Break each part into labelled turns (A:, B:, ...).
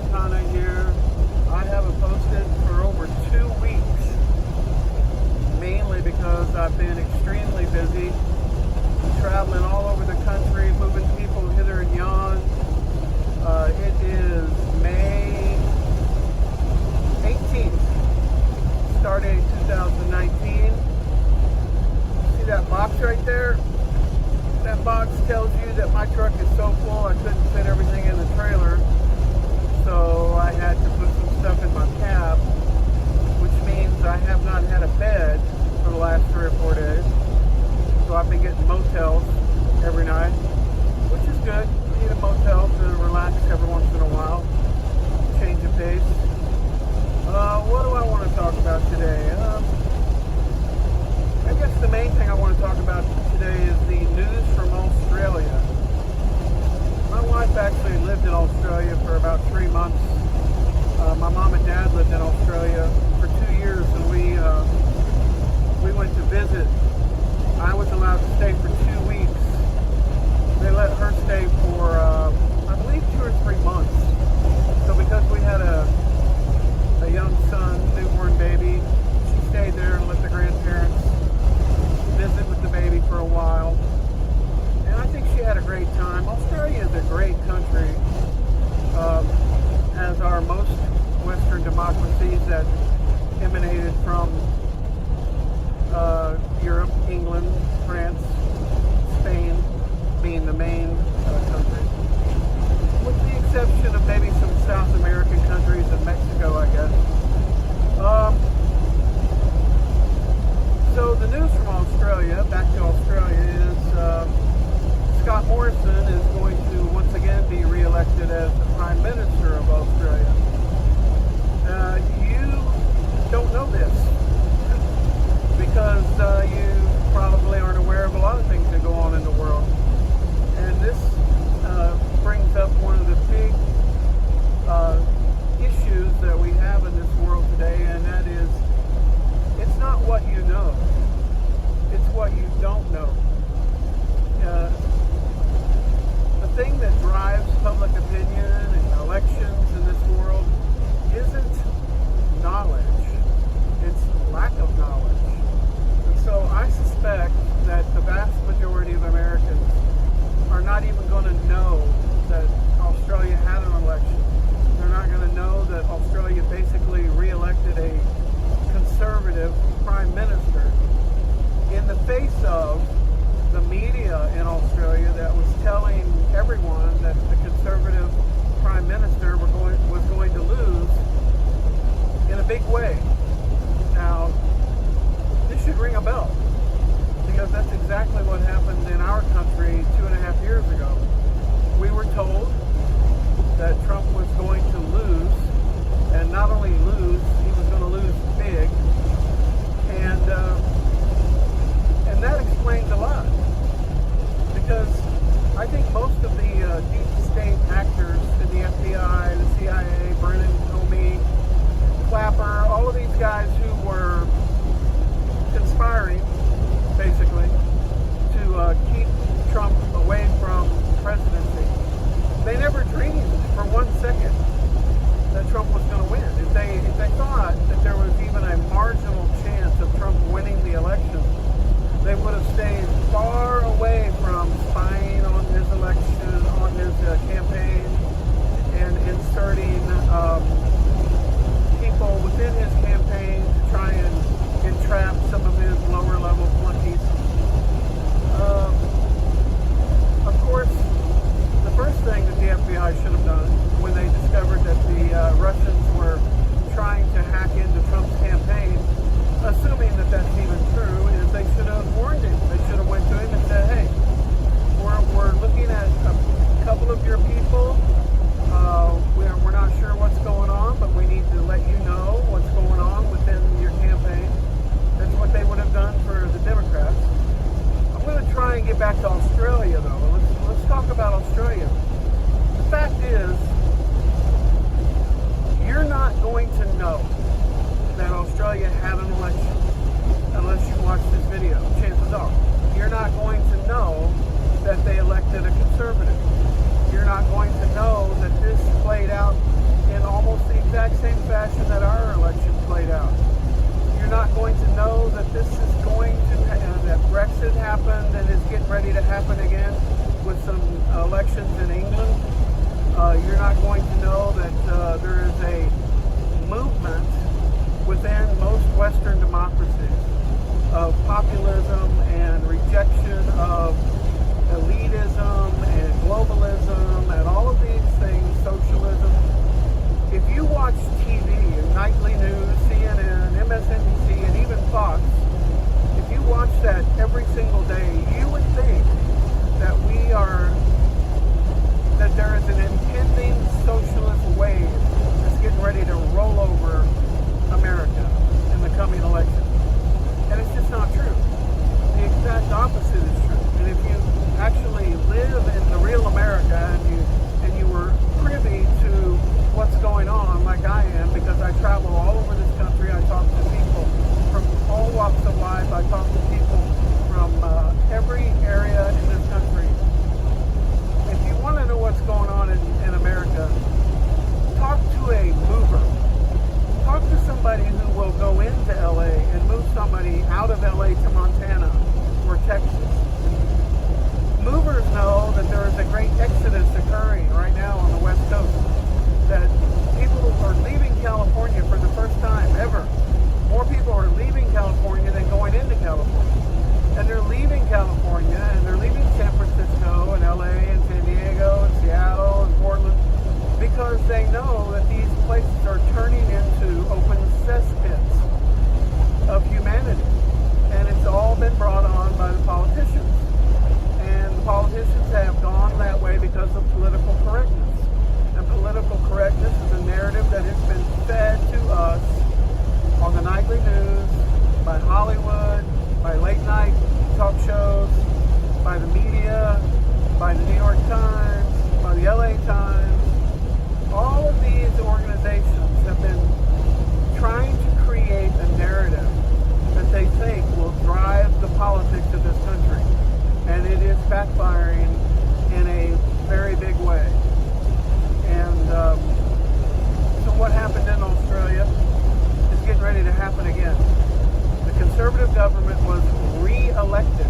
A: here. I haven't posted for over 2 weeks, mainly because I've been extremely busy, traveling all over the country, moving people hither and yon. It is May 18th, starting 2019. See that box right there? That box tells you that my truck is so full I couldn't fit everything in the trailer. So I had to put some stuff in my cab, which means I have not had a bed for the last 3 or 4 days. So I've been getting motels every night, which is good. You need a motel to relax every once in a while, change of pace. What do I want to talk about today? I guess the main thing I want to talk about today is the news from Australia. My wife actually lived in Australia for about 3 months. My mom and dad lived in Australia for 2 years, and we went to visit. I was allowed to stay for 2 weeks. They let her stay for, I believe, 2 or 3 months. So because we had a young son, newborn baby, she stayed there and let the grandparents visit with the baby for a while. And I think she had a great time. Australia is a great country, as are most Western democracies that emanated from Europe, England, France, Spain being the main countries, with the exception of maybe some South American countries and Mexico, I guess. So the news from Australia, back to Australia, is Scott Morrison is going to once again be re-elected as the Prime Minister of Australia. You don't know this because you probably aren't aware of a lot of things that go on in the world. And this brings up one of the big issues that we have in this world today, and that is, it's not what you know, it's what you don't know. The thing that drives public opinion and elections in this world isn't knowledge, it's lack of knowledge. And so I suspect that the vast majority of Americans are not even going to know that Australia had an election. They're not going to know that Australia basically re-elected a conservative prime minister in the face of the media in Australia that was telling everyone that the conservative prime minister was going to lose in a big way. Now, this should ring a bell, because that's exactly what happened in our country 2.5 years ago. We were told that Trump was going to lose, and not only lose, he was going to lose big, and that explains a lot, because I think most of the deep state actors in the FBI, the CIA, Brennan, Comey, Clapper, all of these guys who were conspiring, basically, to keep Trump away from presidency, they never dreamed for 1 second that Trump was going to win. If they thought that there was even a marginal chance of Trump winning the election, they would have stayed far away from spying on his election, on his campaign, and inserting people within his campaign to try and entrap some of his lower level flunkies. Of course, the first thing that the FBI should have done when they discovered that the Russians were trying to hack into Trump's campaign, assuming that that's even true, is they should have warned him. They should have went to him and said, hey, we're looking at a couple of your people. We're not sure what's going on, but we need to let you know what's going on within your campaign. That's what they would have done for the Democrats. I'm going to try and get back to Australia, though. Let's talk about Australia. The fact is, you're not going to know that Australia had an election unless you watch this video. Chances are you're not going to know that they elected a conservative. You're not going to know that this played out in almost the exact same fashion that our election played out. You're not going to know that this is going to, that Brexit happened and is getting ready to happen again with some elections in England. You're not going to know that there is a movement within most Western democracies of populism and rejection of elitism and globalism and all of these things, socialism. If you watch TV and nightly news, CNN, MSNBC, and even Fox, if you watch that every single day, you would think that that there is an impending socialist wave that's getting ready to roll over America in the coming election. And it's just not true. The exact opposite is true. And if you actually live in the real America and you were privy to what's going on, like I am, because I travel all over this country, I talk to people from all walks of life, I talk to people from every area in this country. If you want to know what's going on in America, talk to a mover. Talk to somebody who will go into LA and move somebody out of LA to Montana or Texas. Movers know that there is a great exodus occurring right now on the West Coast. That people are leaving California for the first time ever. More people are leaving California than going into California. And they're leaving California and they're leaving San Francisco and LA and San Diego and Seattle and Portland because they know that these places are turning into open cesspits of humanity. And it's all been brought on by the politicians. And the politicians have gone that way because of political correctness. And political correctness is a narrative that has been fed to us on the nightly news, by Hollywood, by late night talk shows, by the media, by the New York Times, by the LA Times. All of these organizations have been trying to create a narrative that they think will drive the politics of this country. And it is backfiring in a very big way. And so what happened in Australia is getting ready to happen again. The Conservative government was re-elected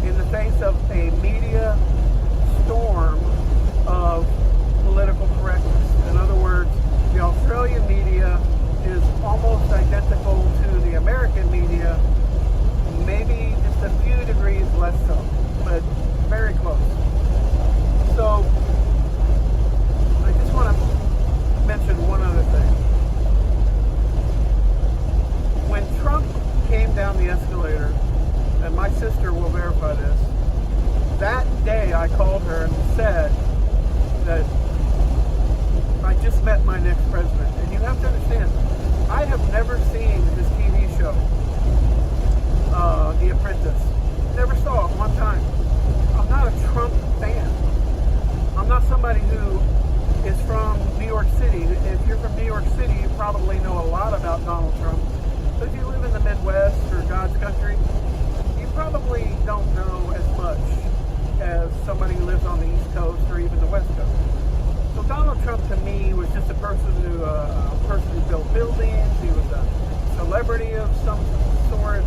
A: in the face of a media storm of political correctness. In other words, the Australian media is almost identical to the American media, maybe just a few degrees less so, but very close. So I just want to mention one other thing. When Trump came down the escalator, and my sister will verify this, that day I called her and said that I just met my next president. And you have to understand, I have never seen this TV show, The Apprentice. Never saw it one time. I'm not a Trump fan. I'm not somebody who is from New York City. If you're from New York City, you probably know a lot about Donald Trump. But if you live in the Midwest or God's country, you probably don't know as much as somebody who lives on the East Coast or even the West Coast. So Donald Trump to me was just a person who built buildings. He was a celebrity of some sort.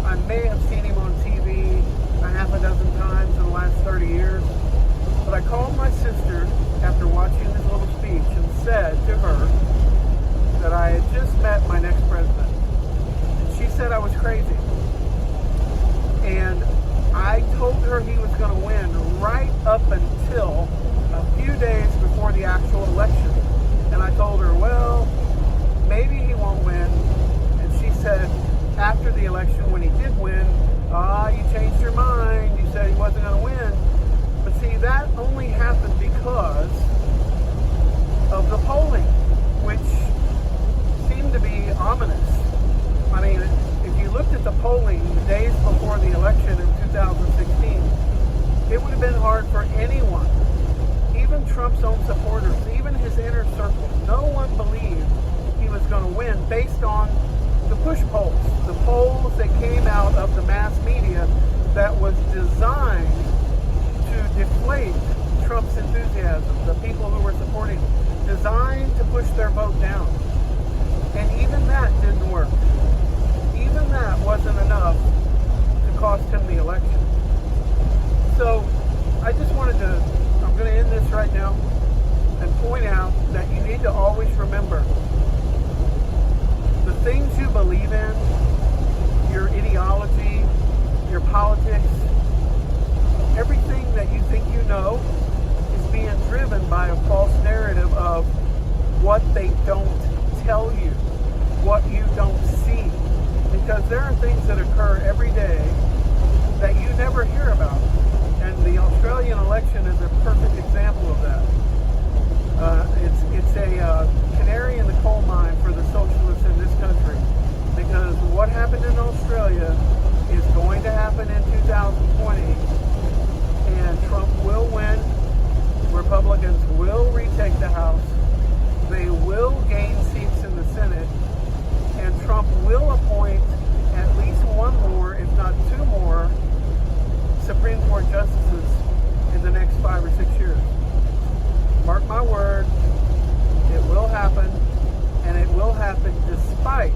A: I may have seen him on TV a half a dozen times in the last 30 years. But I called my sister after watching his little speech and said to her that I had just met my next president. And she said I was crazy. And I told her he was going to win right up until a few days before the actual election. And I told her, well, maybe he won't win. And she said, after the election, when he did win, you changed your mind. You said he wasn't going to win. But see, that only happened because of the polling, which seemed to be ominous. I mean, if you looked at the polling the days before the election in 2016, it would have been hard for anyone, even Trump's own supporters, even his inner circle. No one believed he was going to win based on the push polls, the polls that came out of the mass media that was designed to deflate Trump's enthusiasm, the people who were supporting him. designed to push their vote down. And even that didn't work. Even that wasn't enough to cost him the election. So I just wanted to, I'm going to end this right now and point out that you need to always remember the things you believe in, your ideology, your politics, everything that you think you know is being driven by a false narrative of what they don't tell you, what you don't see. Because there are things that occur every day that you never hear about. And the Australian election is a perfect example of that. It's a canary in the coal mine for the socialists in this country. Because what happened in Australia is going to happen in 2020. And Trump will win. Republicans will retake the House. They will gain seats in the Senate. And Trump will appoint at least one more, if not two more, Supreme Court justices in the next 5 or 6 years. Mark my word, it will happen, and it will happen despite